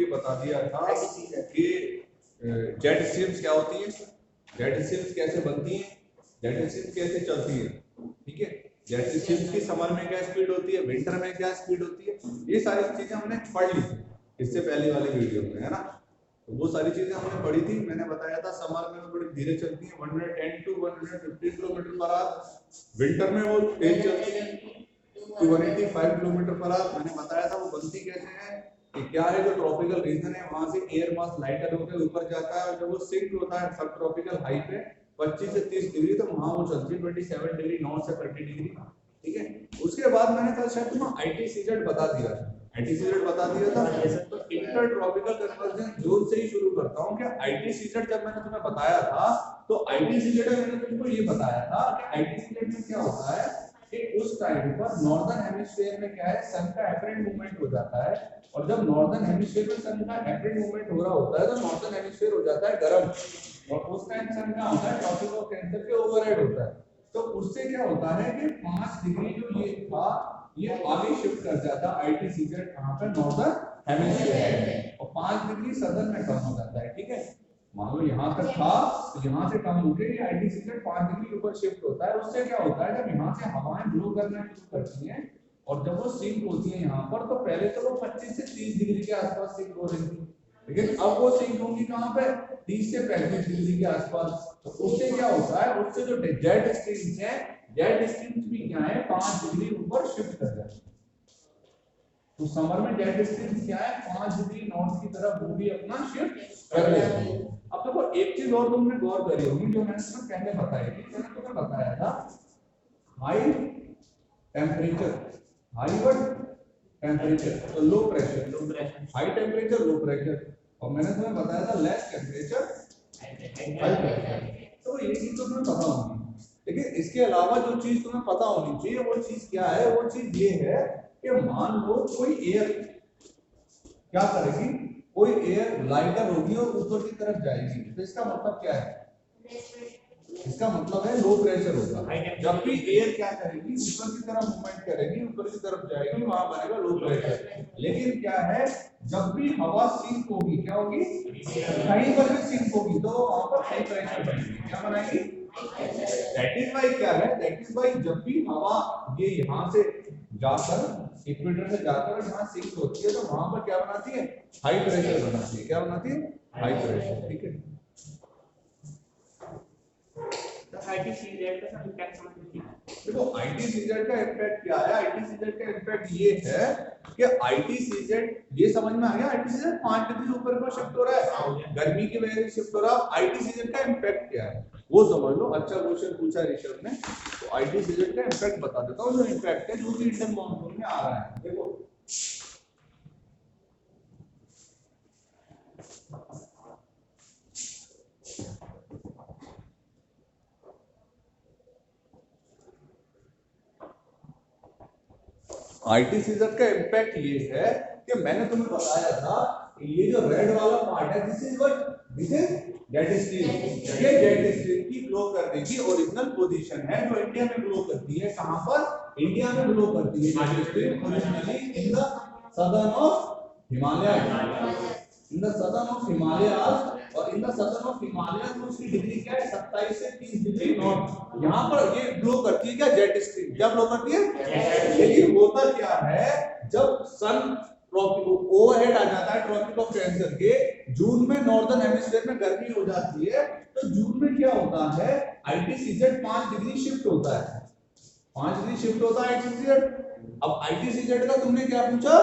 बता दिया था कि जेट स्ट्रीम्स क्या होती है, जेट स्ट्रीम्स कैसे बनती हैं, जेट स्ट्रीम्स कैसे चलती है, ठीक है। जेट स्ट्रीम्स की समर में क्या स्पीड होती है, विंटर में क्या स्पीड होती है, ये सारी चीजें हमने पढ़ ली थी इससे पहले वाले वीडियो में, है ना। तो वो सारी चीजें हमने पढ़ी थी। मैंने बताया था समर में वो बड़ी धीरे चलती है 110 to 115 kilometre per hour, winter में वो तेज चलती है 185 किलोमीटर पर आवर। मैंने बताया था वो बनती कैसे है कि क्या है, जो ट्रॉपिकल रीजन है वहां से एयर मास लाइटर होकर ऊपर जाता है और जब वो सिंक होता है सब ट्रॉपिकल हाई पे 25 से 30 डिग्री, तो वहां वो चलती है 27 डिग्री नॉर्थ से 30 डिग्री, ठीक है। उसके बाद मैंने कल शायद तुम्हें आईटीसीजेड बता दिया था, आईटीसीजेड बता दिया था। तो इंटर ट्रॉपिकल कन्वर्जेंस जोन से ही शुरू करता हूं कि आईटीसीजेड जब मैंने तुम्हें बताया था तो आईटीसीजेड में मैंने तुमको ये बताया था कि आईटीसीजेड में क्या होता है कि उस टाइम पर नॉर्दर्न हेमिस्फीयर में क्या है, सन का एपरेंट मूवमेंट हो जाता है, और जब नॉर्दर्न हेमिस्फीयर में सन का एपरेंट मूवमेंट हो रहा होता है तो नॉर्दर्न हेमिस्फीयर हो जाता है गर्म, और उस टाइम सन का होता है ट्रॉपिक ऑफ कैंसर के ओवरहेड होता है। तो उससे क्या होता है कि 5 डिग्री जो ये था ये आगे शिफ्ट कर जाता है आईटीसीजेड कहां पे, नॉर्दर्न हेमिस्फीयर में, और 5 डिग्री सदर्न में कम हो जाता है, ठीक है। मान लो यहाँ तक था तो यहाँ से कम होकर ये आईटीसीजेड 5 डिग्री ऊपर शिफ्ट होता है। उससे क्या होता है, जब यहाँ से हवाएं ब्लो करना शुरू करती हैं और जब वो सिंक होती है यहाँ पर, तो पहले तो वो 25 से 30 डिग्री के आसपास सिंक हो रही थी, लेकिन अब वो सिंक होंगी कहाँ पे, 30 से 35 डिग्री के आसपास। तो उससे क्या होता है, उससे जो जेट स्ट्रीम्स हैं, जेट स्ट्रीम्स भी क्या है 5 डिग्री ऊपर शिफ्ट कर जाते हैं। तो समर में जेट स्ट्रीम्स क्या है 5 डिग्री नॉर्थ की तरफ वो भी अपना शिफ्ट कर लेते हैं। अब देखो एक चीज और तुमने गौर करी होगी जो मैंने तुम्हें पहले बताई थी, मैंने तुम्हें बताया था high temperature, high what temperature, तो low pressure, high temperature low pressure, और मैंने तुम्हें बताया था लेस टेम्परेचर हाई प्रेशर। तो ये चीज तुम्हें पता होगी, लेकिन इसके अलावा जो चीज तुम्हें पता होनी चाहिए वो चीज क्या है, वो चीज ये है कि मान लो कोई एयर क्या करेगी, कोई एयर लाइटर होगी और ऊपर की तरफ जाएगी, तो इसका मतलब क्या है, इसका मतलब है लो प्रेशर होगा। जब भी एयर क्या करेगी ऊपर की तरफ मूवमेंट करेगी, ऊपर की तरफ जाएगी, वहां बनेगा लो प्रेशर। लेकिन क्या है, जब भी हवा सिंक होगी क्या होगी, कहीं पर भी सिंक होगी तो वहां पर हाई प्रेशर बनेगी, क्या बनाएगी, दैट इज व्हाई क्या है, दैट इज व्हाई जब भी हवा ये यहां से जाकर इक्वेटर से जाकर जहां सिंक होती है तो वहां पर क्या बनाती है, हाई प्रेशर बनाती है, क्या बनाती है, हाई प्रेशर, ठीक है। आईटीसीजेड का इम्पैक्ट समझिए। देखो आईटीसीजेड का इम्पैक्ट क्या है, आईटीसीजेड का इम्पैक्ट ये है कि आईटीसीजेड, ये समझ में आ गया, आईटीसीजेड 5 डिग्री ऊपर को शिफ्ट हो रहा है, गर्मी की वजह से शिफ्ट हो रहा है। आईटीसीजेड का इम्पैक्ट क्या है वो समझ लो, अच्छा क्वेश्चन पूछा ऋषभ ने, तो आईटीसीजेड का इम्पैक्ट बता देता हूं, जो इम्पैक्ट है जो कि इंडियन मॉनसून में आ रहा है। देखो आईटीसीजेड का इम्पैक्ट ये है कि मैंने तुम्हें बताया था ये जो रेड वाला पार्ट है this is what, this is jet stream, ये जेट स्ट्रीम की ग्लो करने की ओरिजिनल पोजीशन है जो इंडिया में ग्लो करती है, कहां पर, इंडिया में ग्लो करती है jet stream originally in the southern of Himalaya, in the southern of Himalaya, और in the southern of Himalaya में उसकी डिग्री क्या है 27 से 30 डिग्री नॉर्थ, यहां पर ये ग्लो करती है क्या, जेट स्ट्रीम, क्या ग्लो करती है। लेकिन होता क्या है, जब सन ट्रॉपिक ओवरहेड आ जाता है ट्रॉपिक ऑफ कैंसर के, जून में नॉर्दर्न हेमिस्फीयर में गर्मी हो जाती है, तो जून में क्या होता है, आईटीसीजेड 5 डिग्री शिफ्ट होता है, 5 डिग्री शिफ्ट होता है आईटीसीजेड। अब आईटीसीजेड का तुमने क्या पूछा,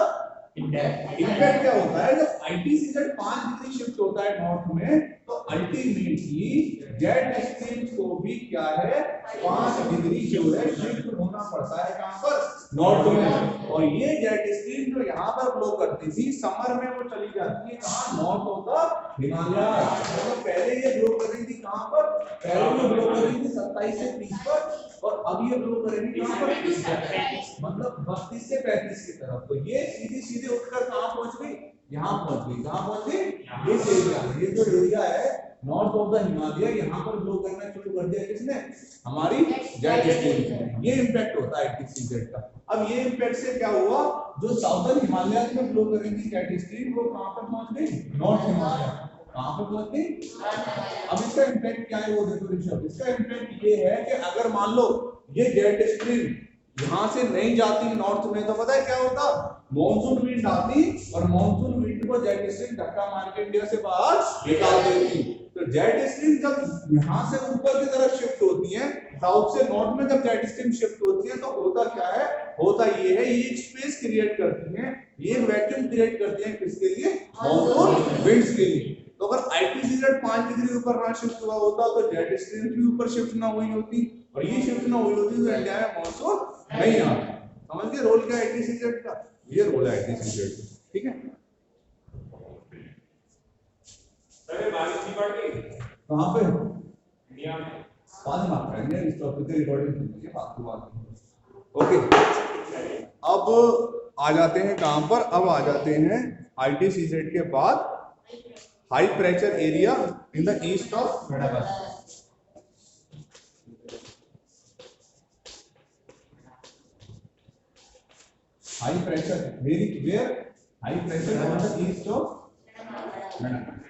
इम्पैक्ट क्या होता है, जब आईटीसीजेड 5 डिग्री शिफ्ट होता है नॉर्थ में, तो अल्टीमेटली जेट स्ट्रीम्स को भी क्या है 5 डिग्री जो है शिफ्ट होना पड़ता है, कहां पर, नॉर्थ में। और ये जेट स्ट्रीम जो यहाँ पर ब्लो करती थी समर में वो चली जाती है कहां, नॉर्थ ऑफ द हिमालय। तो पहले ये ब्लो कर रही थी कहां पर, पहले ये ब्लो कर रही थी 27 से 30 पर, और अब ये ब्लो करेंगे कहां पर, मतलब 32 से 35 की तरफ। तो ये सीधी सीधे उठकर कहां पहुंच गई, यहां पहुंच गई, कहां पहुंच गई, ये जो एरिया है नॉर्थ ऑफ द हिमालय यहाँ पर ब्लो करना शुरू कर दिया किसने, हमारी जेट स्ट्रीम ने। ये इम्पैक्ट होता है ITCZ का। अब ये इम्पैक्ट से क्या हुआ, जो साउदर्न हिमालय में ब्लो करेंगी जेट स्ट्रीम वो कहां पर पहुंच गई, नॉर्थ हिमालय। कहां पर पहुंच गई। अब इसका इम्पैक्ट क्या है वो देखो ऋषभ, इसका इम्पैक्ट ये है कि अगर मान लो ये जेट स्ट्रीम यहां से नहीं जाती नॉर्थ में, तो पता है क्या होता, मॉनसून विंड आती और मॉनसून विंड को जेट स्ट्रीम धक्का मार के इंडिया से बाहर निकाल देती। तो जेट स्ट्रीम जब यहां से ऊपर की तरफ शिफ्ट होती है, साउथ से नॉर्थ में जब जेट स्ट्रीम शिफ्ट होती है, तो होता क्या है, होता ये है, ये एक स्पेस क्रिएट करती है, ये वैक्यूम क्रिएट करती है किसके लिए, मॉनसून विंड्स के लिए। तो अगर ITCZ 5 डिग्री ऊपर ना शिफ्ट हुआ होता तो जेट स्ट्रीम भी ऊपर शिफ्ट ना हुई होती, और ये शिफ्ट ना हुई होती तो इंडिया में मॉनसून नहीं आता। समझ गए रोल क्या है ITCZ का, ये रोल है ITCZ। ठीक है, अरे बारिश की पार्टी कहां पे, इंडिया में। बाद में करेंगे इस टॉपिक पे रिकॉर्डिंग सुनिए बात बात। ओके, अब आ जाते हैं कहां पर, अब आ जाते हैं ITCZ के बाद high pressure area in the east of Madagascar. High pressure where, high pressure in the east of Madagascar.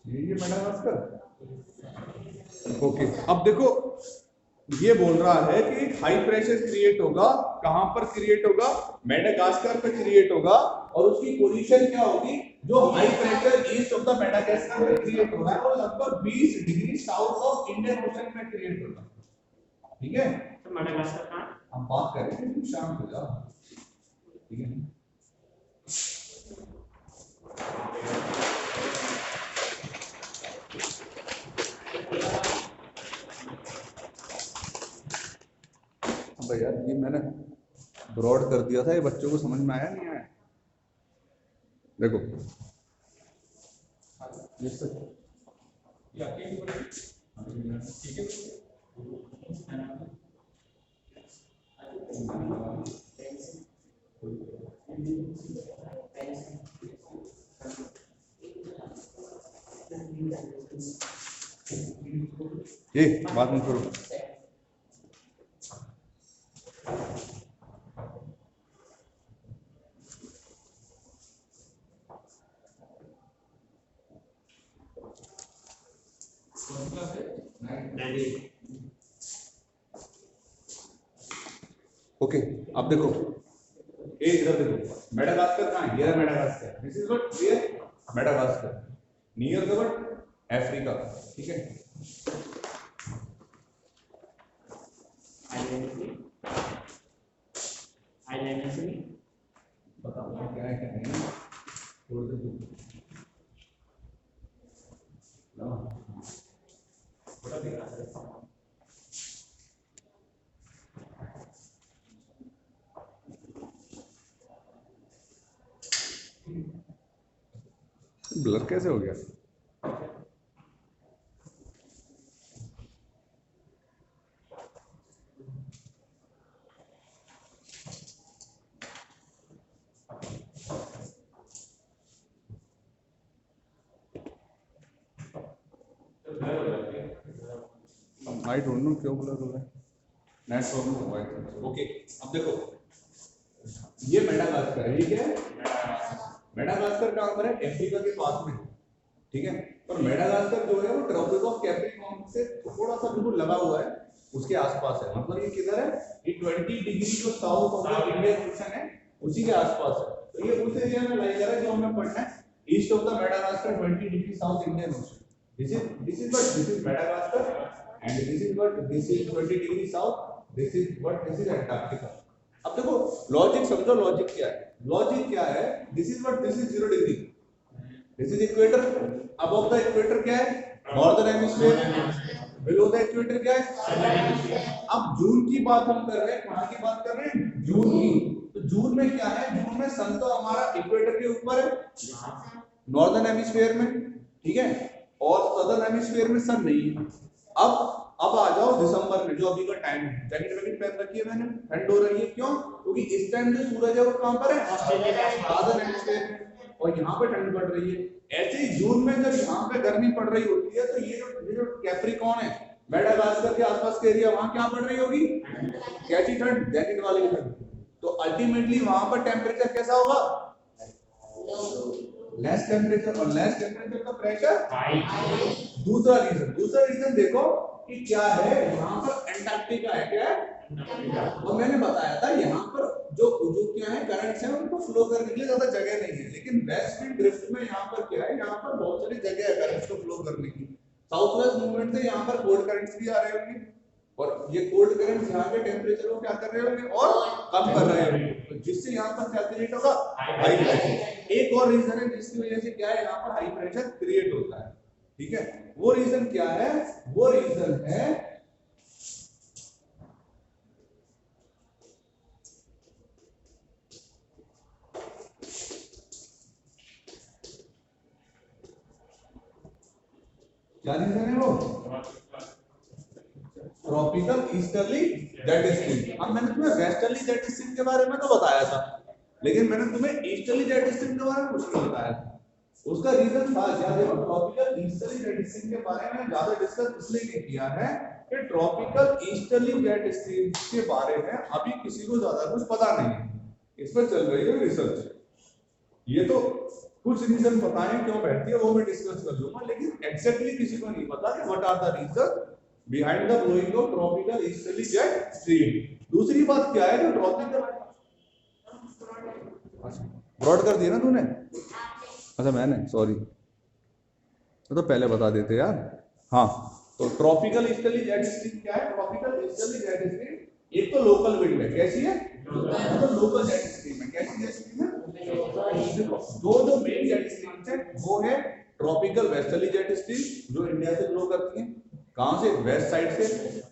ये मेडागास्कर। ओके, अब देखो ये बोल रहा है कि हाई प्रेशर क्रिएट होगा, कहां पर क्रिएट होगा, मेडागास्कर पे क्रिएट होगा, और उसकी पोजीशन क्या होगी, जो high pressure east of the Madagascar में क्रिएट हो रहा है वो लगभग 20 degree south of Indian ocean में क्रिएट होगा। ठीक है, तो मेडागास्कर कहां, हम बात करेंगे तुम शाम को जाओ। ठीक है, भाई यार ये मैंने ब्रॉड कर दिया था, ये बच्चों को समझ में आया नहीं आया। देखो ये ठीक है, ये बात मत करो। ओके, अब देखो ये इधर देखो, मेडागास्कर कहां है, ये है Madagascar, this is what where Madagascar, near the what Africa. ठीक है, आइलैंड से नहीं बताओ क्या है क्या नहीं, छोड़ दे तू ना, बड़ा दिख रहा है। ब्लर कैसे हो गया, आई डोंट नो क्यों ब्लर हो रहा है, नेट प्रॉब्लम हुआ है। ओके, अब देखो ये मेडागास्कर है, ये क्या है, मेडागास्कर कहां पर है, अफ्रीका के पास में। ठीक है, और मेडागास्कर जो है वो ट्रॉपिक ऑफ कैप्रिकॉर्न से थोड़ा सा बिल्कुल लगा हुआ है, उसके आसपास है, मतलब ये किधर है, ये 20 डिग्री जो south of the Indian ocean है उसी के आसपास है। तो ये उस एरिया में लाई जा रहा है जो हमें पढ़ना है, east of the Madagascar 20 degree south Indian ocean. This is Madagascar and this is what, this is 20 degree south, this is what, this is Antarctica। अब देखो लॉजिक समझो, लॉजिक क्या है, लॉजिक क्या है, this is what, this is 0 degree, this is equator, above the equator क्या है, northern hemisphere, below the equator क्या है। अब जून की बात हम कर रहे हैं, कहां की बात कर रहे हैं, जून की। तो जून में क्या है, जून में सन तो हमारा इक्वेटर के ऊपर है नॉर्दर्न हेमिस्फीयर में, ठीक है, और सदर्न हेमिस्फीयर में सन नहीं है। अब अब आ जाओ दिसंबर में, जो अभी का टाइम है, जैकेट वैकेट पहन रखी है मैंने, ठंड हो रही है, क्यों? क्योंकि इस टाइम जो सूरज है वो कहां पर है? साउदर्न हेमिस्फीयर में, और यहाँ पे ठंड पड़ रही है। ऐसे ही जून में जब यहाँ पे गर्मी पड़ रही होती है, तो ये जो कैप्रिकॉर्न है, मेडागास्कर के आसपास के एरिया, वहां क्या पड़ रही होगी? कैसी ठंड? जैकेट वाली ठंड। तो अल्टीमेटली वहां पर टेम्परेचर कैसा होगा? लेस टेम्परेचर, और लेस टेम्परेचर का प्रेशर। दूसरा रीजन देखो कि क्या है, यहाँ पर एंटार्क्टिका है, क्या है? और मैंने बताया था यहाँ पर जो क्या है, करंट्स हैं, उनको फ्लो करने के लिए ज्यादा जगह नहीं है, लेकिन वेस्ट फील्ड ड्रिफ्ट में यहाँ पर क्या है, यहाँ पर बहुत सारी जगह है करंट्स को फ्लो करने की। साउथ वेस्ट मूवमेंट से यहाँ पर कोल्ड करंट्स भी आ रहे होंगे, और ये कोल्ड करंट्स यहाँ के टेम्परेचर को क्या कर रहे होंगे? और कम कर रहे होंगे, तो जिससे यहाँ पर क्या क्रिएट होगा? High pressure. एक और रीजन है जिसकी वजह से क्या है, यहाँ पर हाई प्रेशर क्रिएट होता है, ठीक है? वो रीजन क्या है? वो रीजन है क्या रीजन है वो? Tropical easterly jet stream. अब मैंने तुम्हें वेस्टर्ली जेट स्ट्रीम के बारे में तो बताया था, लेकिन मैंने तुम्हें ईस्टर्ली जेट स्ट्रीम के बारे में कुछ नहीं बताया था। उसका रीजन था क्या? देखो, ट्रॉपिकल ईस्टर्ली जेट स्ट्रीम के बारे में ज्यादा डिस्कस इसलिए नहीं किया है कि ट्रॉपिकल ईस्टर्ली जेट स्ट्रीम के बारे में अभी किसी को ज्यादा कुछ पता नहीं है, इस पर चल रही है रिसर्च। ये तो कुछ रीजन पता है क्यों बैठती है, वो मैं डिस्कस कर लूंगा, लेकिन एग्जैक्टली किसी को नहीं पता कि what are the reason behind the blowing of tropical easterly jet stream. दूसरी बात क्या है, जो ट्रॉपिकल ब्रॉड कर दिया ना तूने? अच्छा मैंने, सॉरी, तो पहले बता देते यार। हाँ, तो ट्रॉपिकल ईस्टर्ली जेट स्ट्रीम क्या है? ट्रॉपिकल ईस्टर्ली जेट स्ट्रीम एक तो लोकल विंड है, कैसी है? तो लोकल जेट स्ट्रीम है, कैसी जेट स्ट्रीम है? दो मेन जेट स्ट्रीम्स हैं, वो है ट्रॉपिकल वेस्टर्ली जेट स्ट्रीम जो इंडिया से फ्लो करती है, कहां से? वेस्ट साइड से,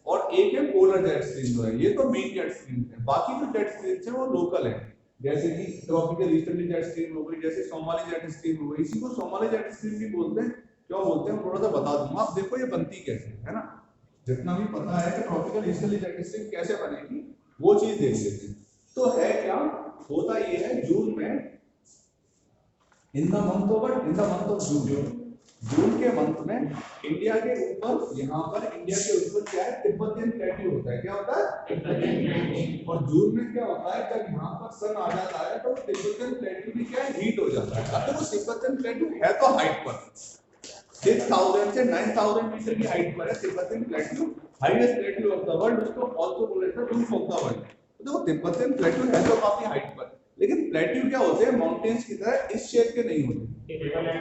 और एक है पोलर जेट स्ट्रीम जो है, ये तो मेन जेट स्ट्रीम है। बाकी जो जेट स्ट्रीम्स हैं वो लोकल है, जैसे कि ट्रॉपिकल ईस्टर्ली जेट स्ट्रीम हो गई, जैसे सोमाली जेट स्ट्रीम हो गई, इसी को सोमाली जेट स्ट्रीम भी बोलते हैं। क्यों बोलते हैं थोड़ा सा बता दूंगा। आप देखो ये बनती कैसे है ना, जितना भी पता है कि ट्रॉपिकल ईस्टर्ली जेट स्ट्रीम कैसे बनेगी वो चीज देख लेते हैं। तो है क्या होता, ये है जून में, in the month of June के मंथ में इंडिया के ऊपर, यहाँ पर इंडिया के ऊपर क्या है? तिब्बतियन प्लेट्यू होता है। क्या होता है? और जून में क्या होता है, जब यहाँ पर सन आ जाता है तो तिब्बतियन प्लेट्यू भी क्या है? हीट हो जाता है। अब देखो, तिब्बतियन प्लेट्यू है तो हाइट पर 6000 से 9000 मीटर की हाइट पर है Tibetan plateau, highest plateau of the world, उसको आल्सो बोला जाता है रूफ ऑफ द वर्ल्ड। देखो, तिब्बतियन प्लेट्यू है तो काफी हाइट पर, लेकिन प्लेट्यू क्या होते हैं? माउंटेन्स की तरह इस शेप के नहीं होते,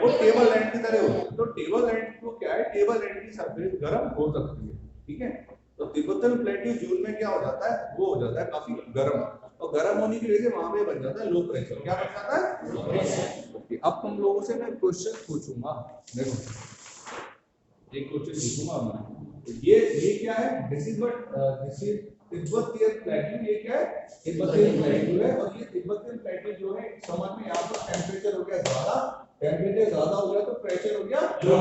वो टेबल लैंड की तरह होते हैं। तो टेबल लैंड को क्या है? टेबल लैंड की सरफेस गर्म हो सकती है, ठीक है? तो तिब्बतियन प्लेट्यू जून में क्या हो जाता है? वो हो जाता है काफी गर्म, और गर्म होने की वजह से वहां पे बन जाता है लो प्रेशर। क्या बन जाता है? Low pressure. अब तुम लोगों से मैं क्वेश्चन पूछूंगा, देखो एक क्वेश्चन पूछूंगा मैं, ये क्या है? This is Tibetan plateau. ये क्या है? तिब्बतियन प्लेट्यू है, और ये तिब्बतियन प्लेट्यू जो है, समझ में यहाँ पर टेम्परेचर हो गया ज्यादा, टेम्परेचर ज्यादा हो गया तो प्रेशर हो गया लो,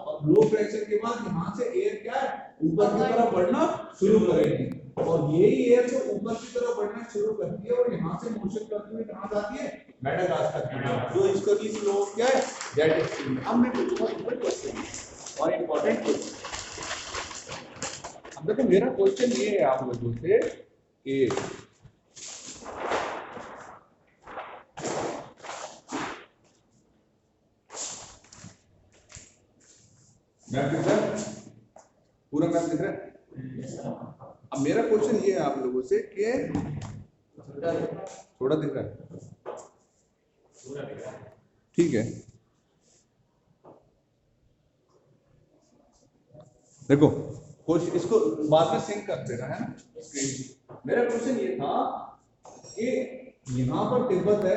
और लो प्रेशर के बाद यहाँ से एयर क्या है? ऊपर की तरफ बढ़ना शुरू करेगी, और यही एयर जो ऊपर की तरफ बढ़ना शुरू करती है, और यहाँ से मोशन करती हुई कहाँ जाती है? मेडागास्कर की तरफ, जो ईस्टर्ली फ्लो क्या है? Jet stream. अब मैं पूछूंगा तुम्हें क्वेश्चन और इंपॉर्टेंट क्वेश्चन। अब देखो, मेरा क्वेश्चन ये है आप लोगों से कि मैप दिख रहा है? पूरा मैप दिख रहा है? अब मेरा क्वेश्चन ये है आप लोगों से कि थोड़ा दिख रहा है? ठीक है, देखो इसको बाद में सिंक कर देना है ना स्क्रीन। मेरा क्वेश्चन ये था कि यहाँ पर तिब्बत है,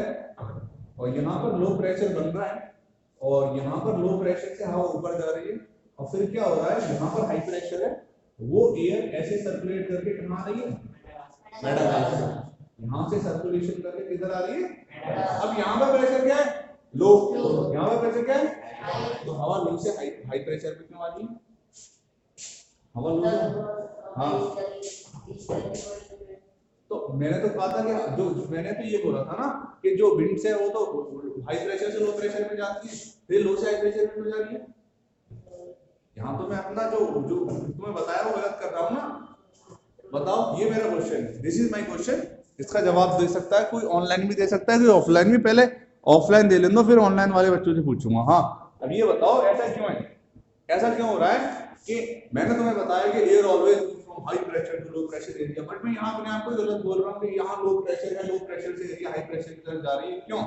और यहाँ पर लो प्रेशर बन रहा है, और यहाँ पर लो प्रेशर से हवा ऊपर जा रही है, और फिर क्या हो रहा है? यहाँ पर हाई प्रेशर है, वो एयर ऐसे सर्कुलेट करके कहाँ आ रही है? मेडागास्कर। यहाँ से सर्कुलेशन करके किधर आ रही है? अब यहाँ पर प्रेशर क्या है? लो। यहाँ पर प्रेशर क्या है? तो हवा लो से हाई प्रेशर पे क्यों आ रही है? हवा लूज। हाँ तो मैंने तो कहा था कि जो मैंने तो ये बोला था ना कि जो विंड्स है वो तो हाई प्रेशर से लो प्रेशर में जाती है, फिर लो से हाई प्रेशर में हो जाती है। यहाँ तो मैं अपना जो जो तुम्हें बताया वो गलत कर रहा हूँ ना। बताओ, ये मेरा क्वेश्चन है, दिस इज माय क्वेश्चन। इसका जवाब दे सकता है कोई, ऑनलाइन भी दे सकता है कोई, ऑफलाइन भी। पहले ऑफलाइन दे लेना, फिर ऑनलाइन वाले बच्चों से पूछूंगा। हाँ अब ये बताओ ऐसा क्यों है, ऐसा क्यों हो रहा है कि मैंने तुम्हें बताया कि air always from high pressure to low pressure area, but मैं यहाँ अपने आप को गलत बोल रहा हूँ कि यहाँ लो प्रेशर है, लो प्रेशर से एरिया हाई प्रेशर की तरफ जा रही है। क्यों?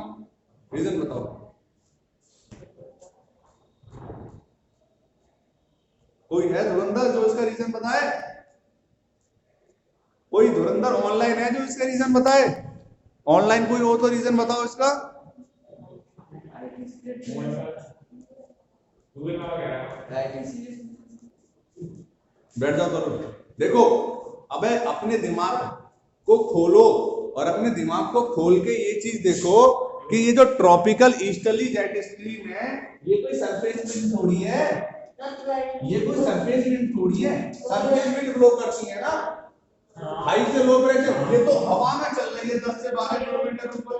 रीजन बताओ। कोई है धुरंधर जो इसका रीजन बताए? कोई धुरंधर ऑनलाइन है जो इसका रीजन बताए? ऑनलाइन कोई हो तो रीजन बताओ इसका। बैठ जाओ करो। देखो अबे अपने दिमाग को खोलो और अपने दिमाग को खोल के ये चीज देखो कि ये जो ट्रॉपिकल ईस्टर्ली जेट स्ट्रीम है ये कोई सरफेस विंड थोड़ी है, ये कोई सरफेस विंड थोड़ी है। सरफेस विंड ब्लो करती है ना हाई से लो प्रेशर, ये तो हवा में चल रही है 10 से 12 किलोमीटर ऊपर।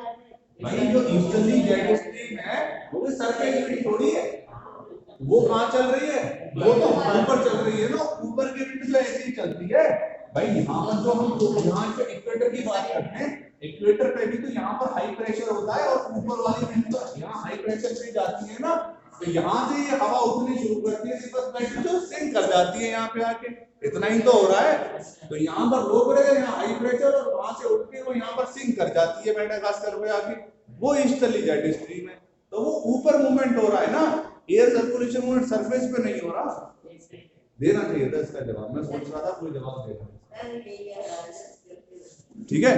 भाई जो ईस्टर्ली जेट स्ट्रीम है वो कोई सरफेस विंड थोड़ी है, वो कहाँ चल रही है, वो तो ऊपर चल रही है ना, ऊपर की विंड तो ऐसे ही चलती है। भाई यहाँ पर जो हम यहाँ से इक्वेटर की बात करते हैं, इक्वेटर पे भी तो यहाँ पर हाई प्रेशर होता है और ऊपर वाली विंड तो यहाँ हाई प्रेशर पे जाती है ना, तो यहाँ से ये हवा उठनी शुरू करती है, बस जो सिंक कर जाती है यहाँ पे आके। इतना ही तो हो रहा है। तो यहाँ पर लो प्रेशर, यहाँ हाई प्रेशर, और वहां से उठ के वो यहाँ पर सिंक कर जाती है मेडागास्कर पे आके, वो ईस्टर्ली जेट स्ट्रीम है। तो वो ऊपर मूवमेंट हो रहा है ना, एयर सर्कुलेशन मूवमेंट सरफेस पे नहीं हो रहा। देना चाहिए था इसका जवाब, मैं सोच रहा था कोई जवाब देगा। ठीक है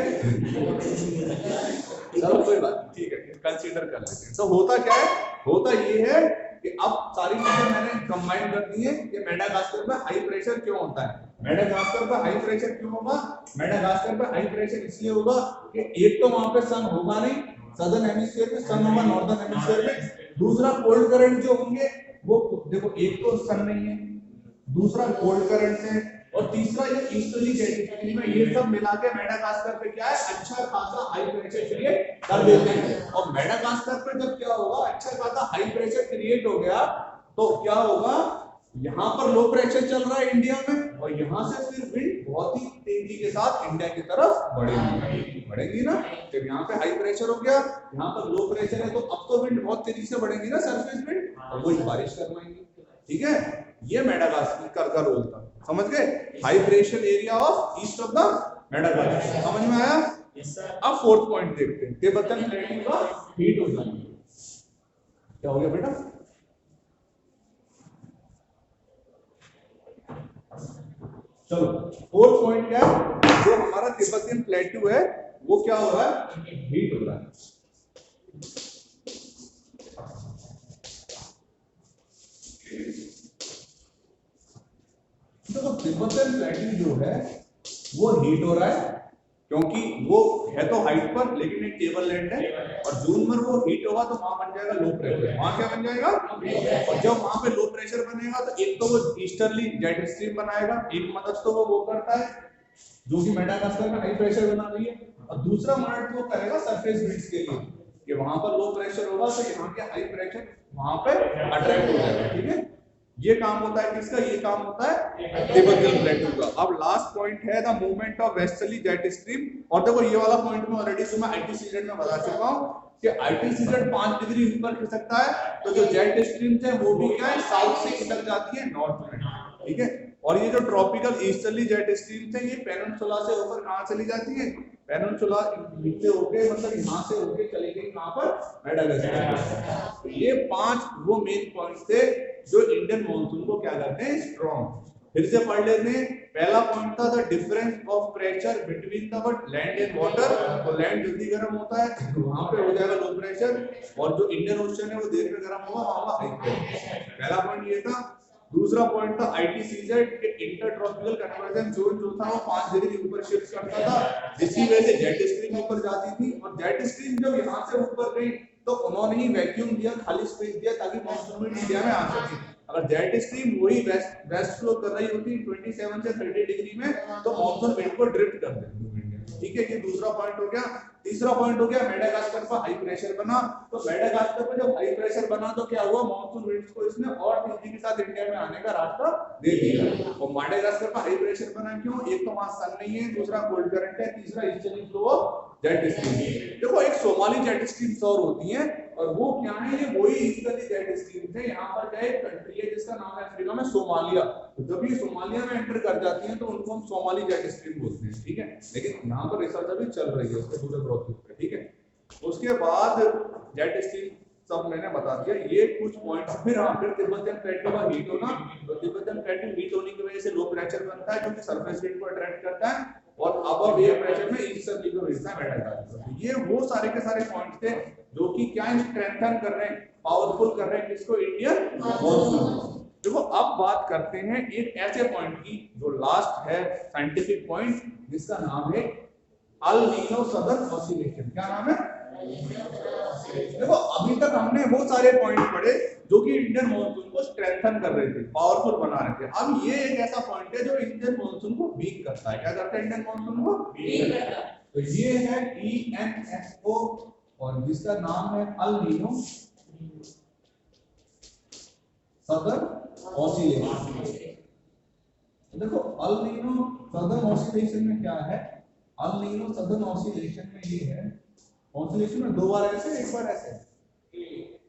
चलो कोई बात, ठीक है कंसीडर कर लेते हैं। तो होता क्या है, होता ये है कि अब सारी चीजें मैंने कंबाइन कर दी है कि मेडागास्कर पे हाई प्रेशर क्यों होता है। मेडागास्कर पे हाई प्रेशर क्यों होगा? मेडागास्कर पे हाई प्रेशर इसलिए होगा कि एक तो वहां पे सन होगा नहीं, सदर्न हेमिस्फीयर में सन होगा, नॉर्दर्न हेमिस्फीयर में। दूसरा कोल्ड करंट जो होंगे वो देखो, एक तो सन नहीं है, दूसरा कोल्ड करंट है, और तीसरा ये ईस्टर्ली जेट स्ट्रीम है। ये सब मिला के मेडागास्कर पे क्या है, अच्छा खासा हाई प्रेशर क्रिएट कर देते हैं। और मेडागास्कर पे जब क्या होगा, अच्छा खासा हाई प्रेशर क्रिएट हो गया तो क्या होगा, यहाँ पर लो प्रेशर चल रहा है इंडिया में, और यहाँ से फिर विंड बहुत ही तेजी के साथ इंडिया की तरफ बढ़ेगी ना। जब यहाँ पे हाई प्रेशर हो गया, यहाँ पर लो प्रेशर है, तो अब तो विंड बहुत तेजी से बढ़ेगी ना, सरफेस विंड, और वही बारिश करवाएंगी। ठीक है, ये मेडागास्कर का रोल था, समझ गए? High pressure area of east of the Madagascar, समझ में आया? Yes sir. अब फोर्थ पॉइंट देखते हैं, तिब्बतन प्लेटू का हीट हो जाएगी। क्या हो गया बेटा? चलो फोर्थ पॉइंट क्या है, जो हमारा तिब्बतन प्लेटू है वो क्या हो रहा है, हीट हो रहा है। तो तिब्बतन प्लेटू जो है वो हीट हो रहा है, क्योंकि वो है तो हाइट पर लेकिन एक टेबल लैंड है, और जून में वो हीट होगा तो वहां बन जाएगा लो प्रेशर। वहां क्या बन जाएगा? और जब वहां पे लो प्रेशर बनेगा तो एक तो वो ईस्टर्ली जेट स्ट्रीम बनाएगा, एक मदद तो वो करता है जो कि मेडागास्कर में हाई प्रेशर बना रही है, और दूसरा मदद वो करेगा सरफेस विंड्स के लिए कि वहां पर लो प्रेशर होगा तो यहाँ के हाई प्रेशर वहां पे अट्रैक्ट हो जाएगा। ठीक है, ये काम होता है किसका? ये काम होता है तिब्बतन प्लेटू का। अब लास्ट पॉइंट है the movement of westerly jet stream. और देखो ये वाला पॉइंट में ऑलरेडी तुम्हें आईटीसीजेड में बता चुका हूं कि आईटीसीजेड 5 डिग्री ऊपर खिसकता है, तो जो जेट स्ट्रीम्स है वो भी क्या है, साउथ से खिसक जाती है नॉर्थ में। ठीक है, और ये जो ट्रॉपिकल ईस्टर्ली जेट स्ट्रीम्स है ये पेनिनसुला से होकर कहां चली जाती है, पेनिनसुला नीचे होके, मतलब यहां से होके चली गई कहां पर, मेडागास्कर। तो ये 5 वो मेन पॉइंट्स थे जो इंडियन मॉनसून को क्या करते हैं, स्ट्रॉन्ग। फिर से पढ़ लेते हैं। पहला पॉइंट था the difference of pressure between the land and water. तो लैंड जल्दी गर्म होता है तो वहां पे हो जाएगा लो प्रेशर, और जो इंडियन ओशन है वो देर में गर्म होगा, वहां हाई प्रेशर। पहला पॉइंट ये था। दूसरा पॉइंट था आईटीसीजेड के इंटरट्रॉपिकल कन्वर्जन जोन जो था वो 5 डिग्री ऊपर शिफ्ट करता था, जिसकी वजह से जेट स्ट्रीम ऊपर जाती थी, और जेट स्ट्रीम जब यहां से ऊपर गई तो उन्होंने ही वैक्यूम दिया, खाली स्पेस दिया ताकि मॉनसून इंडिया में आ सके। अगर जेट स्ट्रीम वही वेस्ट फ्लो कर रही होती 27 से 30 डिग्री में तो मॉनसून विंड को ड्रिफ्ट कर देती है। ठीक है, ये दूसरा पॉइंट हो गया। तीसरा पॉइंट हो गया मेडागास्कर पर हाई प्रेशर बना। तो मेडागास्कर पर जब हाई प्रेशर बना तो क्या हुआ, मॉनसून विंड्स को इसने और तेजी के साथ इंडिया में आने का रास्ता दे दिया। और मेडागास्कर पर हाई प्रेशर बना क्यों, एक तो वहां सन नहीं है, दूसरा कोल्ड करंट है, तीसरा easterly flow of jet stream. देखो एक सोमाली जेट स्ट्रीम्स और होती हैं और वो क्या है, ये वही ईस्टर्ली जेट स्ट्रीम्स है। यहाँ पर क्या एक कंट्री है जिसका नाम है अफ्रीका में सोमालिया। तो जब ये सोमालिया में एंटर कर जाती हैं तो उनको हम सोमाली जेट स्ट्रीम बोलते हैं। ठीक है, लेकिन यहाँ पर रिसर्च अभी चल रही है उसके पूरे प्रोसेस पे। ठीक है, उसके बाद जेट स्ट्रीम सब मैंने बता दिया। ये कुछ पॉइंट्स फिर तिब्बतन प्लेट का हीट होना, तो तिब्बतन प्लेट हीट होने की वजह से लो प्रेशर बनता है जो कि सरफेस विंड को अट्रैक्ट करता है और अब एयर प्रेशर में ईस्टर्ली को भेजता है मेडागास्कर। ये वो सारे के सारे पॉइंट्स थे जो कि क्या स्ट्रेंथन कर रहे हैं, पावरफुल कर रहे हैं किसको, इंडियन मॉनसून। देखो अब बात करते हैं एक ऐसे पॉइंट की जो लास्ट है साइंटिफिक पॉइंट, जिसका नाम है अल नीनो सदर्न ऑसिलेशन। क्या नाम है? देखो अभी तक हमने वो सारे पॉइंट पढ़े जो कि इंडियन मॉनसून को स्ट्रेंथन कर रहे थे, पावरफुल बना रहे थे। अब ये एक ऐसा पॉइंट है जो इंडियन मॉनसून को वीक करता है। क्या करता है इंडियन मॉनसून को? वीक करता है। तो ये है ENSO और जिसका नाम है अल नीनो सदर्न ऑसिलेशन। देखो अल नीनो सदर्न ऑसिलेशन में क्या है, अल नीनो सदर्न ऑसिलेशन में ये है, ऑसिलेशन में दो बार ऐसे एक बार ऐसे,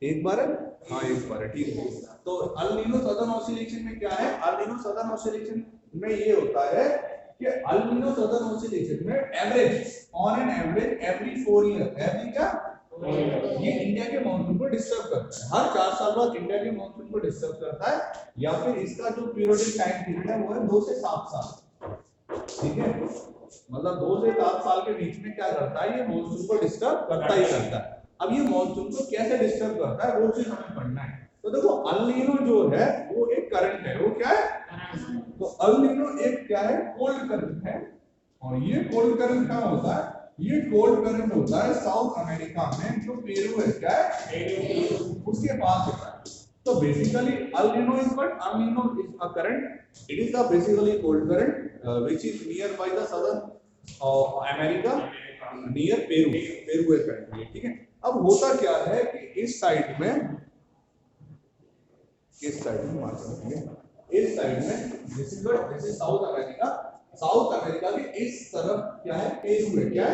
एक बार है, हाँ एक बार है, ठीक है। तो अल नीनो सदर्न ऑसिलेशन में क्या है, अल नीनो सदर्न ऑसिलेशन में ये होता है कि अल नीनो सदर्न ऑसिलेशन में average on an average every 4 year, every क्या, ये इंडिया के मॉनसून को डिस्टर्ब करता है। हर 4 साल बाद इंडिया के मॉनसून को डिस्टर्ब करता है, या फिर इसका जो पीरियोडिक टाइम पीरियड है वो है 2 से 7 साल। ठीक है, मतलब 2 से 7 साल के बीच में क्या करता है, ये मॉनसून को डिस्टर्ब करता ही करता है। अब ये मॉनसून को कैसे डिस्टर्ब करता है वो चीज हमें पढ़ना है। तो देखो अल नीनो जो है वो एक करंट है, वो क्या है, तो अल नीनो एक क्या है, कोल्ड करंट है। और ये कोल्ड करंट क्या होता है, ये कोल्ड करंट होता है साउथ अमेरिका में, जो पेरू है, क्या है, उसके पास होता है। So basically, El Nino is what? El Nino is a current. It is a basically cold current which is nearby the southern America, near Peru. Peru एक country है, ठीक है। अब होता क्या है कि इस साइड में मार सकते हैं, इस साइड में this is what, this is south America. South America के इस तरफ क्या है, पेरू है, क्या है,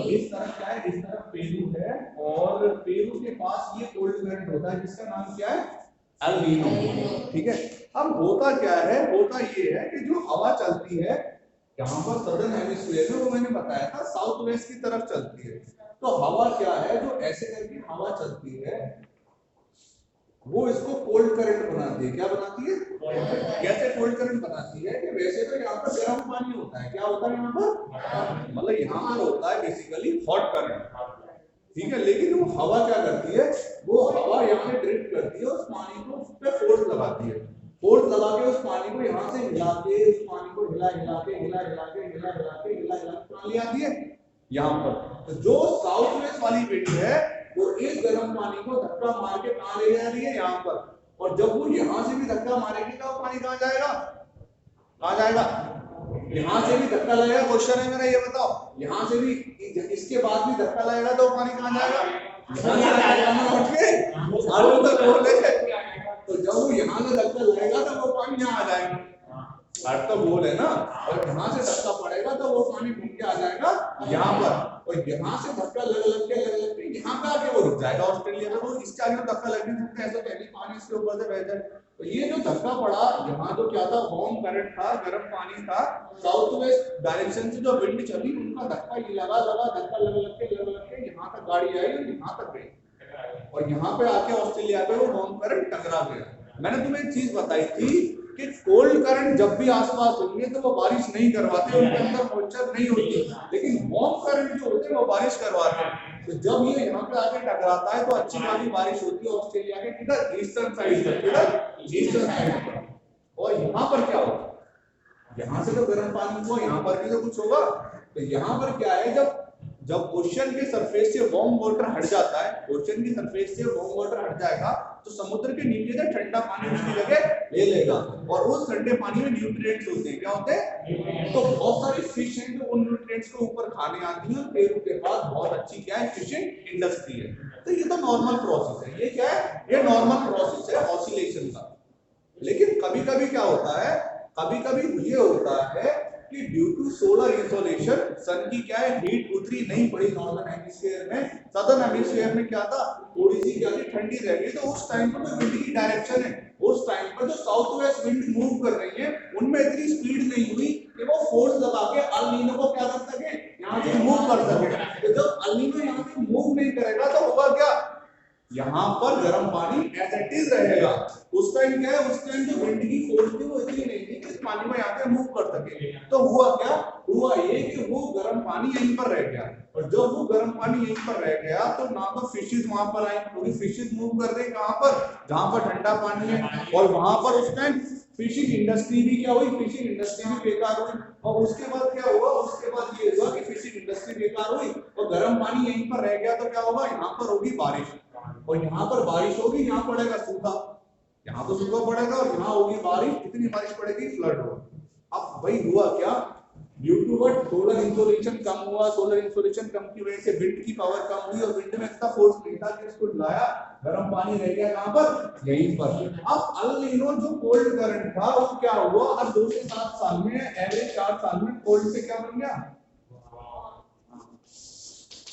इस तरफ क्या है, इस तरफ पेरू है और पेरू के पास ये कोल्ड करंट होता है जिसका नाम क्या है, एल नीनो। ठीक है, अब होता क्या है, होता ये है कि जो हवा चलती है यहाँ पर सदर्न हेमिस्फीयर में, वो मैंने बताया था साउथ वेस्ट की तरफ चलती है। तो हवा क्या है, जो ऐसे करके हवा चलती है वो इसको कोल्ड करंट बनाती है। क्या बनाती है, कैसे कोल्ड करंट बनाती है कि वैसे तो यहाँ पर गर्म पानी होता है, क्या होता है यहाँ पर, मतलब यहाँ पर होता है बेसिकली हॉट करंट, ठीक है। लेकिन वो हवा क्या करती है, वो हवा यहाँ पे ड्रिफ्ट करती है, उस पानी को उस पे फोर्स लगाती है, फोर्स लगा के उस पानी को यहाँ से हिला के, उस पानी को हिला के आती है यहाँ पर। तो जो साउथ वेस्ट वाली विंड है वो इस गर्म पानी को धक्का मार के कहां ले जा रही है, यहाँ पर। और जब वो यहाँ से भी धक्का मारेगी तो पानी कहां जाएगा, कहां जाएगा, यहाँ से भी धक्का लगेगा। क्वेश्चन है मेरा, ये बताओ, यहाँ से भी इसके बाद भी धक्का लगेगा तो पानी कहां जाएगा, तो जब वो यहाँ से धक्का लगेगा तो वो पानी यहाँ आ जाएगा, अर्थ तो बोल है ना। और यहाँ से धक्का पड़ेगा तो वो पानी घूम के आ जाएगा यहाँ पर, और यहाँ से धक्का लग के यहाँ पे आके वो रुक जाएगा ऑस्ट्रेलिया में। वो इसके आगे धक्का लग नहीं सकता, ऐसा पहले पानी इसके ऊपर से बह जाए। तो ये जो धक्का पड़ा यहाँ, तो क्या था, वार्म करंट था, गर्म पानी था, साउथ वेस्ट डायरेक्शन से जो विंड चली उनका धक्का ये लगा धक्का लग के यहाँ तक गाड़ी आई और यहाँ तक गई, और यहाँ पे आके ऑस्ट्रेलिया पे वो वार्म करंट टकरा गया। मैंने तुम्हें एक चीज बताई थी कि कोल्ड करंट जब भी आसपास होंगे तो वो बारिश नहीं करवाते, उनके अंदर मॉइस्चर नहीं होती, लेकिन वार्म करंट जो होते हैं वो बारिश करवाते हैं। तो जब ये यहाँ पे आके टकराता है तो अच्छी खासी बारिश होती है ऑस्ट्रेलिया के किधर, ईस्टर्न साइड पर, किधर, ईस्टर्न साइड पर। और यहाँ पर क्या होगा, यहाँ से तो गर्म पानी हुआ, यहाँ पर भी तो कुछ होगा। तो यहाँ पर क्या है, जब जब ओशन के सरफेस से वार्म वाटर हट जाता है, ओशन की सरफेस से वार्म वाटर हट जाएगा तो समुद्र के नीचे से ठंडा पानी उसकी जगह ले लेगा और उस ठंडे पानी में न्यूट्रिएंट्स होते हैं। क्या होते हैं? तो बहुत सारी फिश हैं जो उन न्यूट्रिएंट्स को ऊपर खाने आती हैं। पेरू के पास बहुत अच्छी क्या है, फिशिंग इंडस्ट्री है। तो ये तो नॉर्मल प्रोसेस है। ये क्या है? ये नॉर्मल प्रोसेस है ऑसिलेशन का। लेकिन कभी-कभी क्या होता है, कभी-कभी ये होता है कि ड्यू टू सोलर इंसोलेशन सन की क्या है, हीट उतरी नहीं पड़ी नॉर्दर्न हेमिस्फीयर में, सदर्न हेमिस्फीयर में क्या था, थोड़ी सी क्या थी, ठंडी रह गई। तो उस टाइम पर जो विंड की डायरेक्शन है, उस टाइम पर जो साउथ वेस्ट विंड मूव कर रही है उनमें इतनी स्पीड नहीं हुई कि वो फोर्स लगा के अल नीनो को क्या कर सके, यहाँ से मूव कर सके। तो जब अल नीनो यहाँ से मूव नहीं करेगा तो होगा क्या, यहाँ पर गर्म पानी एज इट इज रहेगा। उस टाइम क्या है, उस टाइम जो विंड की फोर्स थी वो इतनी नहीं थी कि इस पानी को यहाँ से मूव कर सके। तो हुआ क्या, हुआ ये कि वो गर्म पानी यहीं पर रह गया। और जब वो गर्म पानी यहीं पर रह गया तो ना तो फिशेस वहां पर आई, क्योंकि फिशेस मूव कर रहे कहां पर, जहां पर ठंडा पानी है। और वहां पर उस टाइम फिशिंग इंडस्ट्री भी क्या हुई, फिशिंग इंडस्ट्री भी बेकार हुई। और उसके बाद क्या हुआ, उसके बाद ये हुआ कि फिशिंग इंडस्ट्री बेकार हुई और गर्म पानी यहीं पर रह गया। तो क्या होगा, यहाँ पर होगी बारिश, और यहाँ पर बारिश होगी, यहाँ पड़ेगा सूखा, यहाँ तो सूखा पड़ेगा, और यहाँ होगी बारिश, कितनी बारिश पड़ेगी, फ्लड होगा। अब भाई हुआ क्या, due to what, solar insolation कम हुआ। सोलर इंसोलेशन कम की वजह से विंड की पावर कम हुई और विंड में इतना फोर्स नहीं था कि इसको लाया, गर्म पानी रह गया कहां पर, यहीं पर। अब अल नीनो जो कोल्ड करंट था वो क्या हुआ, हर 2 से 7 साल में, एवरेज 4 साल में कोल्ड से क्या बन गया,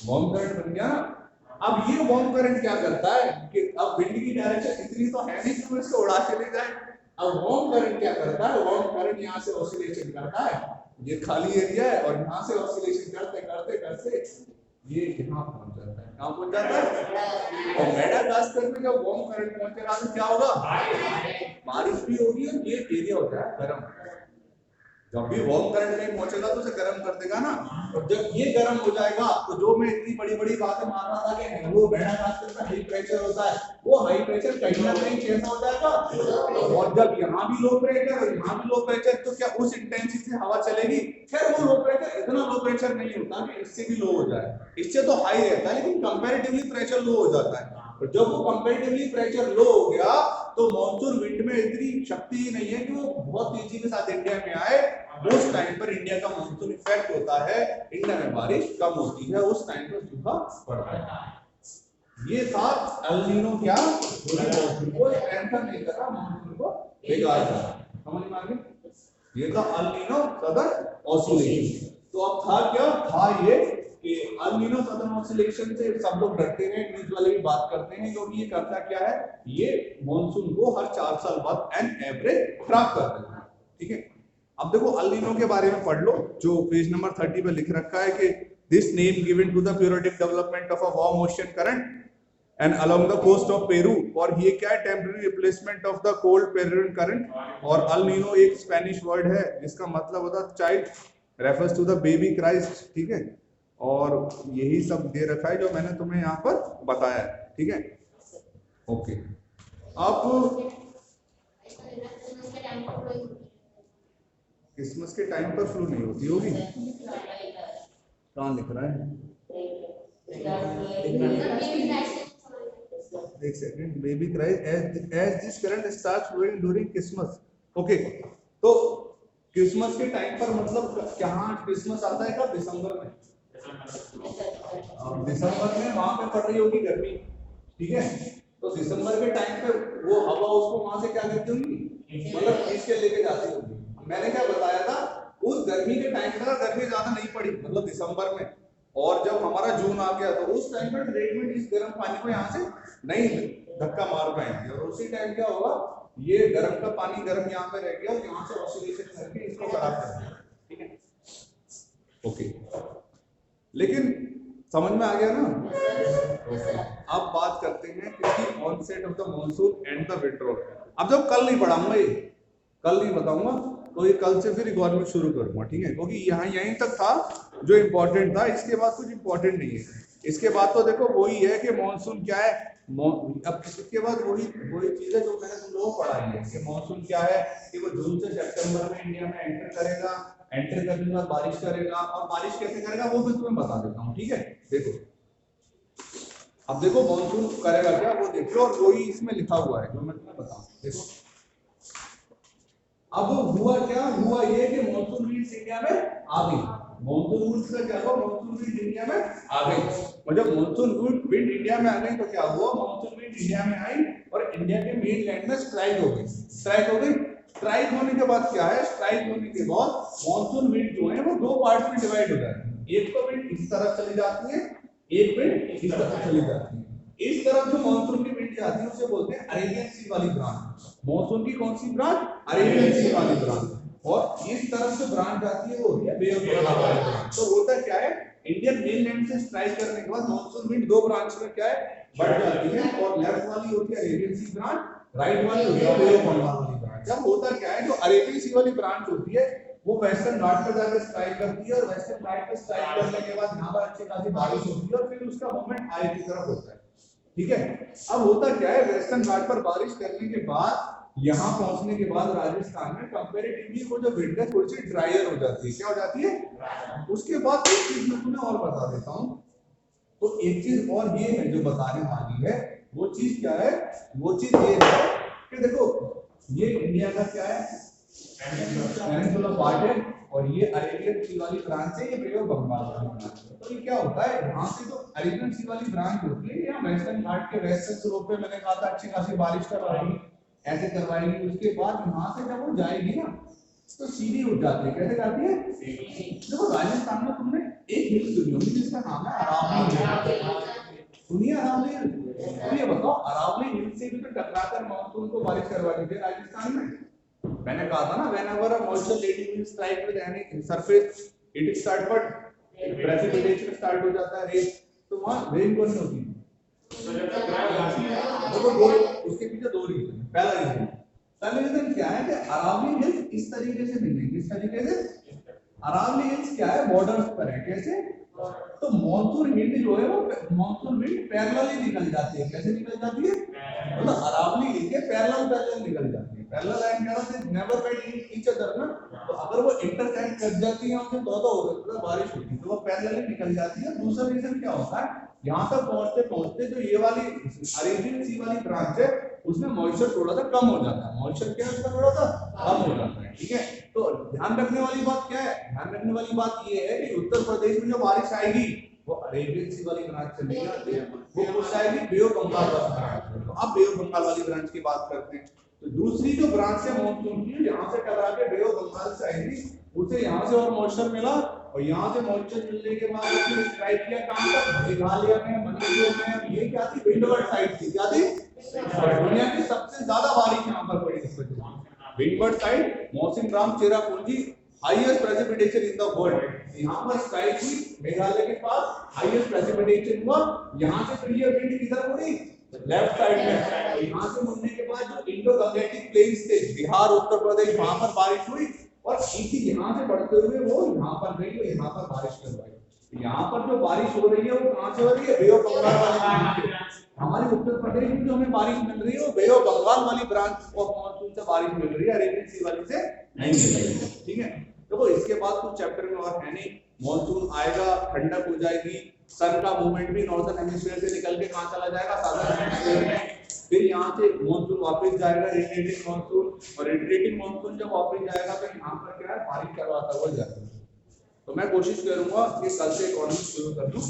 वार्म करंट बन गया। अब ये वार्म करंट क्या करता है कि अब विंड की डायरेक्शन इतनी तो है नहीं कि इसको उड़ा चले जाए। अब वार्म करंट क्या करता है, वार्म करंट यहाँ से ऑसिलेशन करता है, ये खाली एरिया है, और यहाँ से ऑसिलेशन करते करते करते ये यहाँ पहुंच जाता है। कहाँ पहुंच जाता है, और मेडागास्कर में जब वार्म करंट पहुंचेगा तो क्या होगा, बारिश भी होगी और ये एरिया हो जाएगा गर्म। जब भी वार्म करंट नहीं पहुंचेगा तो उसे गर्म कर देगा ना, और जब ये गर्म हो जाएगा तो जो मैं इतनी बड़ी बड़ी बातें मार रहा था कि वो मेडागास्कर में हाई प्रेशर होता है, वो हाई प्रेशर कहीं ना कहीं कैसा हो जाएगा, और जब यहाँ भी लो प्रेशर और यहाँ भी लो प्रेशर, तो क्या उस इंटेंसिटी से हवा चलेगी। खैर वो लो प्रेशर इतना लो प्रेशर नहीं होता कि इससे भी लो हो जाए, इससे तो हाई रहता है, लेकिन कंपैरेटिवली प्रेशर लो हो जाता है। और जब वो कंपैरेटिवली प्रेशर लो हो गया तो मॉनसून विंड में इतनी शक्ति ही नहीं है कि वो बहुत तेजी के साथ इंडिया में आए। उस टाइम पर इंडिया का मॉनसून इफेक्ट होता है, इंडिया में बारिश कम होती है, उस टाइम पर सूखा पड़ता है। ये था एल नीनो, क्या मॉनसून को स्ट्रेंथन नहीं कर रहा, मॉनसून को बिगाड़ रहा है। समझ में आ गया, ये था एल नीनो सदर्न ऑसिलेशन। तो अब था क्या, था ये कि अल नीनो सदर्न ऑसिलेशन से सब लोग डरते हैं, न्यूज़ वाले भी बात करते हैं, क्योंकि ये करता क्या है, ये मॉनसून को हर 4 साल बाद एन एवरेज खराब कर देता है। ठीक है, अब देखो अल नीनो के बारे में पढ़ लो, जो पेज नंबर 30 पे लिख रखा है कि this name given to the periodic development of a warm ocean current and along the coast of Peru, और ये क्या है, temporary replacement of the cold Peruvian current. और अल नीनो एक स्पेनिश वर्ड है जिसका मतलब होता है child, refers to the baby Christ. ठीक है, और यही सब दे रखा है जो मैंने तुम्हें यहाँ पर बताया है। ठीक है, ओके। अब क्रिसमस के टाइम पर फ्लू नहीं होती होगी, कहाँ लिख रहा है, एक second, baby Christ as this current starts flowing during Christmas. Okay, तो क्रिसमस के टाइम पर मतलब कहाँ क्रिसमस आता है, कब, दिसंबर में। दिसंबर में वहां पे पड़ रही होगी गर्मी। ठीक है, तो दिसंबर के टाइम पे वो हवा उसको वहां से क्या करती होगी, मतलब खींच के लेके जाती होगी। मैंने क्या बताया था, उस गर्मी के टाइम पर गर्मी ज्यादा नहीं पड़ी, मतलब दिसंबर में, और जब हमारा जून आ गया तो उस टाइम पर ट्रीटमेंट इस गर्म पानी को यहाँ से नहीं धक्का मार पाएंगे, और उसी टाइम क्या होगा, ये गर्म का पानी गर्म यहाँ पे रह गया और यहाँ से ऑसिलेशन करके इसको खराब कर दिया। ठीक है, ओके, लेकिन समझ में आ गया ना। ओके, अब बात करते हैं कि onset of the monsoon and the withdrawal. अब जब कल नहीं पढ़ाऊंगा, ये कल नहीं बताऊंगा, तो ये कल से फिर इकोनॉमिक शुरू करूंगा। ठीक है, क्योंकि यहाँ यहीं तक था जो इम्पोर्टेंट था, इसके बाद कुछ इम्पोर्टेंट नहीं है। इसके बाद तो देखो वही है कि मॉनसून क्या है, अब इसके बाद वही चीजें जो मैंने तुम लोगों को पढ़ाई है कि मॉनसून क्या है, कि वो जून से सितंबर में इंडिया में एंटर करेगा, एंटर करने के बाद बारिश करेगा, और बारिश कैसे करेगा वो भी तुम्हें बता देता हूँ, ठीक है। देखो अब देखो मॉनसून करेगा क्या वो देखो, और वही इसमें लिखा हुआ है जो मैं तुम्हें बताऊं। देखो अब हुआ क्या, हुआ ये कि मॉनसून विंड्स इंडिया में आ गई। मॉनसून विंड्स का क्या हुआ, मॉनसून विंड इंडिया में आ गई, और जब मॉनसून विंड इंडिया में आ गई तो क्या हुआ, मॉनसून विंड इंडिया में आई और इंडिया के मेन लैंड में स्ट्राइक हो गई। स्ट्राइक हो गई, स्ट्राइक होने के बाद क्या है, स्ट्राइक होने के बाद मॉनसून विंड जो है वो दो पार्ट में डिवाइड हो जाती है। एक तो विंड इस तरफ चली जाती है, एक विंड इस तरफ चली जाती है। इस तरफ जो मॉनसून की विंड जाती है उसे बोलते हैं अरेबियन सी वाली ब्रांच। मॉनसून की कौन सी ब्रांच, अरेबियन सी वाली ब्रांच। और इस तरफ जो ब्रांच जाती है वो होती है बे ऑफ बंगाल वाली ब्रांच। तो होता क्या है, इंडियन मेनलैंड से स्ट्राइक करने के बाद मॉनसून विंड दो ब्रांच में क्या है बढ़ जाती है, और लेफ्ट वाली होती है अरेबियन सी ब्रांच, राइट वाली होती है बे ऑफ बंगाल वाली ब्रांच। जब होता क्या है, जो अरेबियन सी वाली ब्रांच होती है वो वेस्टर्न घाट पे जाकर स्ट्राइक करती है, और वेस्टर्न घाट पे स्ट्राइक करने के बाद यहाँ पर अच्छी खासी बारिश होती है, और फिर उसका मूवमेंट आगे की तरफ होता है, ठीक है। अब होता क्या है, वेस्टर्न घाट पर बारिश करने के बाद यहाँ पहुंचने के बाद राजस्थान में कंपैरेटिवली वो जो विंड है थोड़ी सी ड्रायर हो जाती है। क्या हो जाती है, उसके बाद एक चीज मैं तुम्हें और बता देता हूँ। तो एक चीज और ये है जो बताने वाली है, वो चीज क्या है, वो चीज ये है कि देखो ये इंडिया का क्या है, पेनिनसुला पार्ट है, और ये अरेबियन सी वाली ब्रांच है, ये बे ऑफ बंगाल वाली ब्रांच है। तो ये क्या होता है, यहाँ से जो अरेबियन सी वाली ब्रांच होती है यहाँ वेस्टर्न घाट के वेस्टर्न स्लोप पे मैंने कहा था अच्छी खासी बारिश करवाएगी, ऐसे करवाएगी। उसके बाद यहाँ से जब वो जाएगी ना तो सीधी उठ जाती है। कैसे जाती है, देखो राजस्थान में तुमने एक हिल सुनी होगी जिसका नाम है अरावली हिल। सुनिए अरावली हिल, तो ये बताओ अरावली हिल से भी तो टकराकर मानसून को बारिश करवा दी थी राजस्थान में। मैंने कहा था ना, whenever a moisture laden wind strike with any surface it start but precipitation start हो जाता है रेन, तो वहां रेन कौन होती है, तो जब तक ड्राई गाड़ी है देखो दो, उसके पीछे दो रीजन है। पहला रीजन क्या है कि अरावली हिल्स इस तरीके से मिलेंगी, इस तरीके से। अरावली हिल्स क्या है, बॉर्डर्स पर है। कैसे, तो मॉनसून विंड जो है वो मॉनसून विंड पैरेलली निकल जाती है। कैसे निकल जाती है, मतलब अरावली हिल के पैरेलल निकल जाती है। पैरेलल लाइन क्या होता है, नेवर मेट ईच अदर ना, तो अगर वो इंटरसेक्ट कर जाती है उनसे तो हो सकता है बारिश होती है, तो वो पैरेलली निकल जाती है। दूसरा रीजन क्या होता है, यहाँ तक पहुंचते पहुंचते जो ये वाली अरेबियन सी वाली ब्रांच है उसमें मॉइस्चर थोड़ा सा कम हो जाता है। मॉइस्चर क्या है उसका थोड़ा सा कम हो जाता है, ठीक है। तो ध्यान रखने वाली बात क्या है, ध्यान रखने वाली बात ये है कि उत्तर प्रदेश में जो बारिश आएगी वो अरेबियन सी वाली ब्रांच से नहीं आती है, वो कुछ आएगी बे ऑफ बंगाल वाली ब्रांच से। तो अब बे ऑफ बंगाल वाली ब्रांच की बात करते हैं। तो दूसरी जो ब्रांच है मॉनसून की, यहाँ से टकरा के बे ऑफ बंगाल से आएगी, उसे यहाँ से और मॉइस्चर मिला, और यहाँ से मॉइस्चर मिलने के बाद उसने स्ट्राइक किया कहां तक, मेघालय में, मणिपुर में। ये क्या थी, विंडवर्ड साइड थी। क्या थी, दुनिया की सबसे ज्यादा बारिश यहाँ पर पड़ी इस वजह। विंडवर्ड साइड, मौसम Ram Cherrapunji, highest precipitation in the world. यहाँ पर स्ट्राइक हुई मेघालय के पास, हाईएस्ट प्रेसिपिटेशन हुआ। यहाँ से फिर ये विंड किधर मुड़ी, लेफ्ट साइड में। यहाँ से मुड़ने के बाद जो इंडो गंगेटिक प्लेन्स थे, बिहार, उत्तर प्रदेश, वहां पर बारिश हुई, और इसी यहाँ से बढ़ते हुए वो यहाँ पर गई और यहाँ पर बारिश करवाई। यहाँ पर जो बारिश हो रही है वो कहाँ से हो रही है, बे ऑफ बंगाल वाली ब्रांच से। हमारे उत्तर प्रदेश में जो हमें बारिश मिल रही है वो बे ऑफ बंगाल वाली ब्रांच ऑफ मॉनसून से बारिश मिल रही है, अरेबियन सी वाली से नहीं मिल रही है, ठीक है। देखो इसके बाद कुछ चैप्टर में और है नहीं। मॉनसून आएगा, ठंडक हो जाएगी, सन का मूवमेंट भी नॉर्थन हेमिस्फीयर से निकल के कहाँ चला जाएगा, साउथर्न हेमिस्फीयर में। फिर यहाँ से मॉनसून वापस जाएगा, रिट्रीटिंग मॉनसून, और रिट्रीटिंग मॉनसून जब वापस जाएगा तो यहाँ पर क्या है, बारिश करवाता हुआ जाएगा। तो मैं कोशिश करूंगा कि कल से इकोनॉमिक्स शुरू कर दूं।